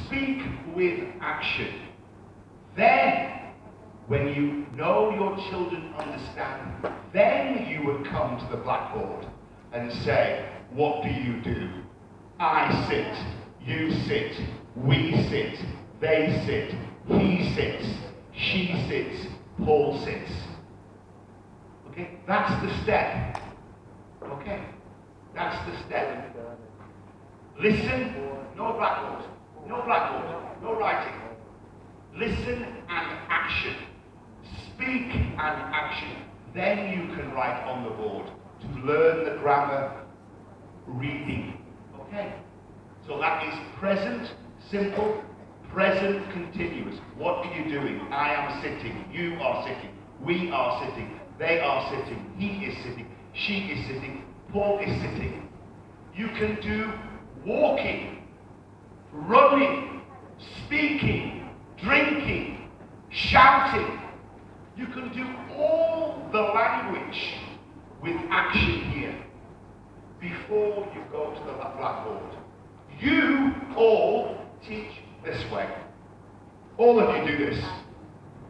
speak with action. Then, when you know your children understand, then you would come to the blackboard and say, what do you do? I sit, you sit, we sit, they sit, he sits, she sits, Paul sits. Okay, that's the step. Okay, that's the step. Listen, no blackboard, no blackboard, no writing. Listen and action. Speak and action. Then you can write on the board to learn the grammar reading. Okay? So that is present, simple, present continuous. What are you doing? I am sitting. You are sitting. We are sitting. They are sitting. He is sitting. She is sitting. Paul is sitting. You can do walking, running, speaking, drinking, shouting. You can do all the language with action here before you go to the blackboard. You all teach this way. All of you do this.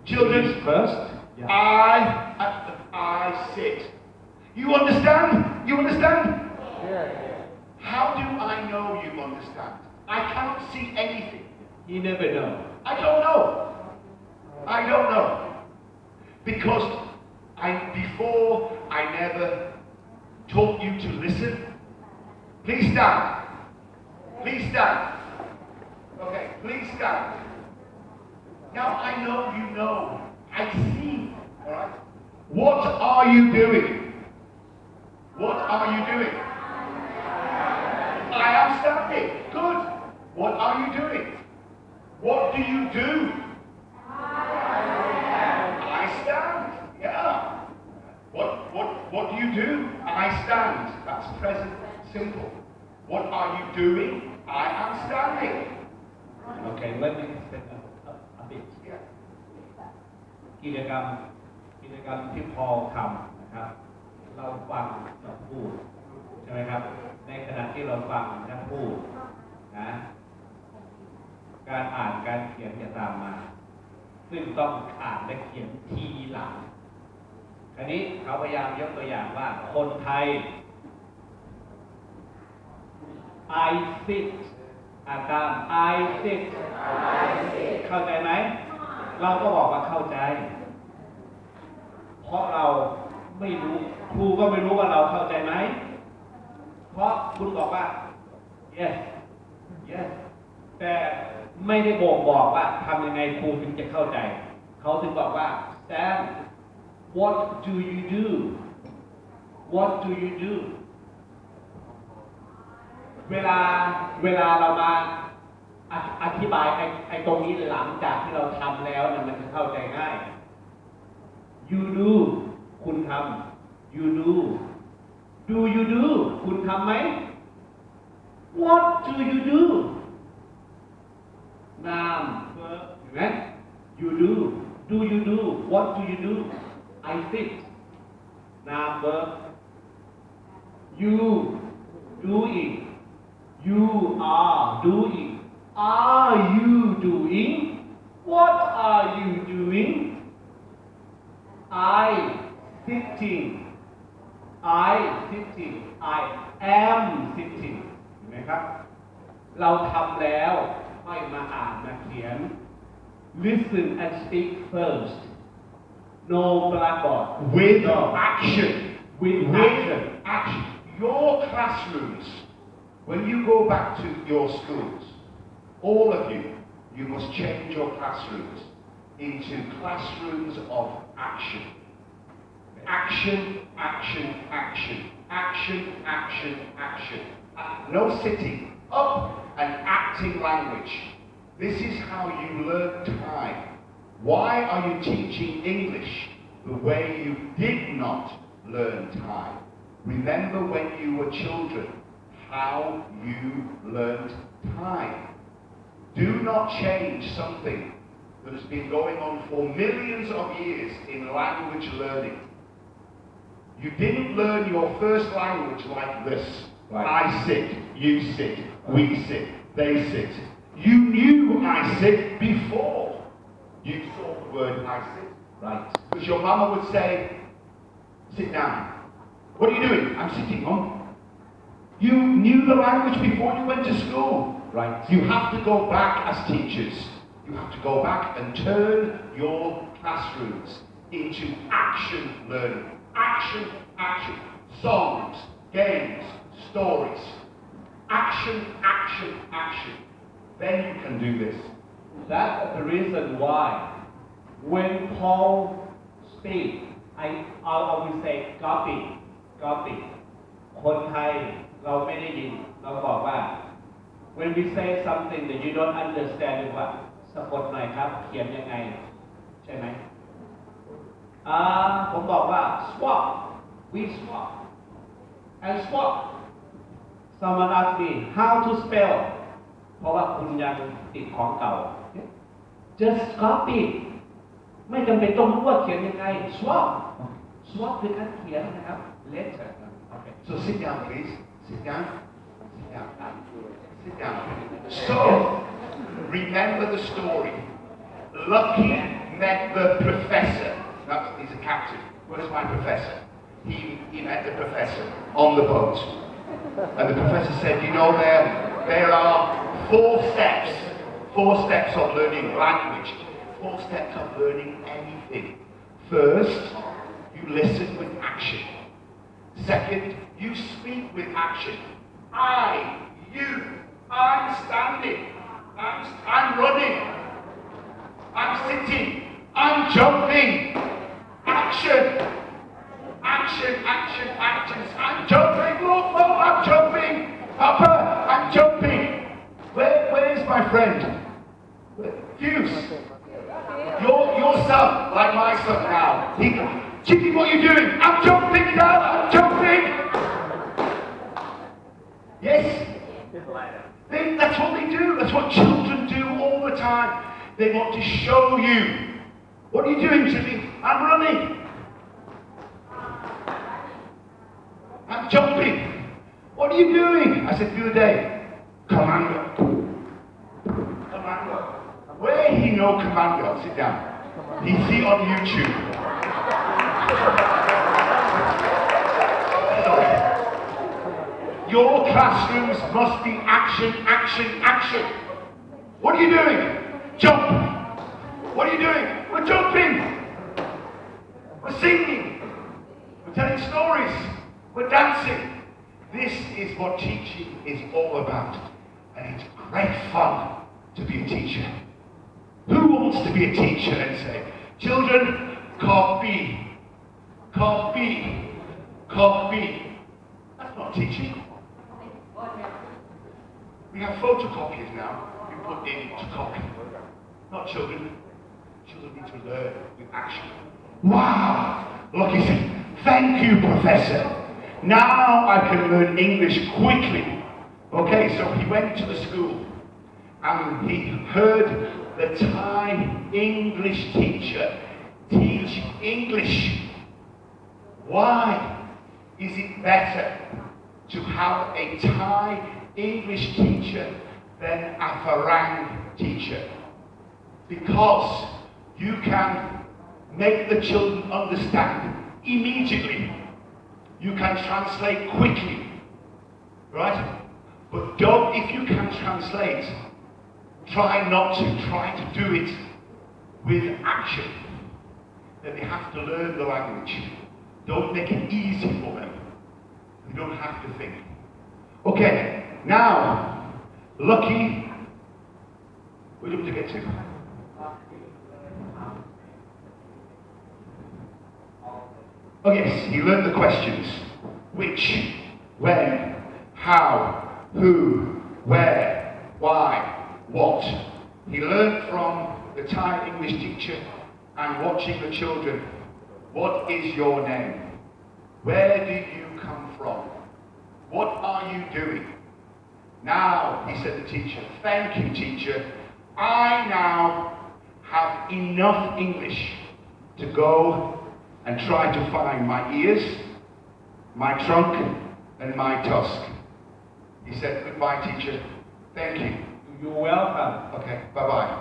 Children, first. I sit. You understand? You understand? Yeah. How do I know you understand? I cannot see anything. You never know. I don't know. I don't know. Because before I never taught you to listen. Please stand. Please stand. Okay, please stand. Now I know you know. I see. Alright? What are you doing? What are you doing? I am standing. Good. What are you doing? What do you do? I stand. Yeah. What do you do? I stand. That's present simple. What are you doing? I am standing. Okay, let me set a bit. Yeah. กิจกรรมที่พอทำนะครับ เราฟังเราพูดใช่ไหมครับ ในขณะที่เราฟังและพูดนะการอ่านการเขียนจะตามมา ซึ่งต้องอ่านและเขียนทีหลังคราวนี้เขาพยายามยกตัวอย่างว่าคนไทย I sit อ่านตาม I sit เข้าใจไหม เราก็บอกว่าเข้าใจ เพราะเราไม่รู้ครูก็ไม่รู้ว่าเราเข้าใจไหม เพราะคุณบอกว่า yes yes แต่ไม่ได้บอกว่าทำยังไงครูถึงจะเข้าใจ เขาถึงบอกว่า Sam what do you do what do you do เวลาเรามาอธิบายไอ้ตรงนี้หลังจากที่เราทำแล้วเนี่ยมันจะเข้าใจง่าย you do คุณทำ you do do you do คุณทำไหม what do you do นามเห็นไหม you do do you do what do you do I sit นาม verb you doing you are doing are you doing what are you doing I sitting I sitting I am sitting เห็นไหมครับ เราทำแล้วค่อยมาอ่านมาเขียน listen and speak first no blackboard With action. with action. Your classrooms, when you go back to your schools, all of you, you must change your classrooms into classrooms of action. Action, action, action. Action, action, action. No sitting. Up and acting language. This is how you learn time. Why are you teaching English the way you did not learn time? Remember when you were children, how you learned time. Do not change something that has been going on for millions of years in language learning. You didn't learn your first language like this. Right. I sit, you sit, we sit, they sit. You knew I sit before you saw the word I sit. right Because your mama would say, sit down. What are you doing? I'm sitting, Mum. You knew the language before you went to school. right You have to go back as teachers. You have to go back and turn your classrooms into action learning. Action, action. Songs, games, stories. Action, action, action. Then you can do this. that's the reason why when Paul speak I will say copy คนไทยเราไม่ได้ยินเราบอกว่า when we say something that you don't understand ว่าสะกดหน่อยครับเขียนยังไงใช่ไหมผมบอกว่า swap we swap and swap someone asked me how to spell เพราะว่าคุณยังติดของเก่า just copy ไม่จำเป็นต้องรู้ว่าเขียนยังไง swap คือการเขียนนะครับ letter okay So sit down, please. Sit down. Sit down. Sit down. So, remember the story. Lucky met the professor. Now, he's a captain. Where's my professor? He met the professor on the boat. And the professor said, you know, there are 4 steps of learning language. 4 steps of learning anything. First, you listen with action. Second, you speak with action. I, you, I'm standing. I'm running. I'm sitting. I'm jumping. Action. Action, action, actions. I'm jumping. Look, I'm jumping. Upper, I'm jumping. Where's my friend? Fuse. Your son, like my son now. Chicky, what are you doing? I'm jumping, Dad. I'm jumping. Yes? That's what they do. That's what children do all the time. They want to show you. What are you doing, Chicky? I'm running. I'm jumping. What are you doing? I said the other day, Commando. Commando. Where he know Commando? Sit down. He see on YouTube. Sorry. Your classrooms must be action, action, action. What are you doing? Jump. What are you doing? We're jumping. We're singing. We're telling stories. We're dancing. This is what teaching is all about. And it's great fun to be a teacher. Who wants to be a teacher and say, children, copy, copy, copy. That's not teaching. We have photocopiers now. You put in to copy. Not children. Children need to learn with action. Wow! Look, he said, thank you, Professor. Now I can learn English quickly. Okay, so he went to the school and he heard the Thai English teacher teach English. Why is it better to have a Thai English teacher than a Farang teacher? Because you can make the children understand immediately. You can translate quickly, right? But if you can translate, try to do it with action. Then they have to learn the language. Don't make it easy for them. They don't have to think. Okay, now, Lucky, where do we get to? Oh yes, he learned the questions. Which, when, how, who, where, why, what. He learned from the Thai English teacher and watching the children. What is your name? Where do you come from? What are you doing? Now, he said the teacher, thank you, teacher. I now have enough English to go and try to find my ears, my trunk, and my tusk. He said, goodbye, teacher. Thank you. you welcome Okay, bye-bye.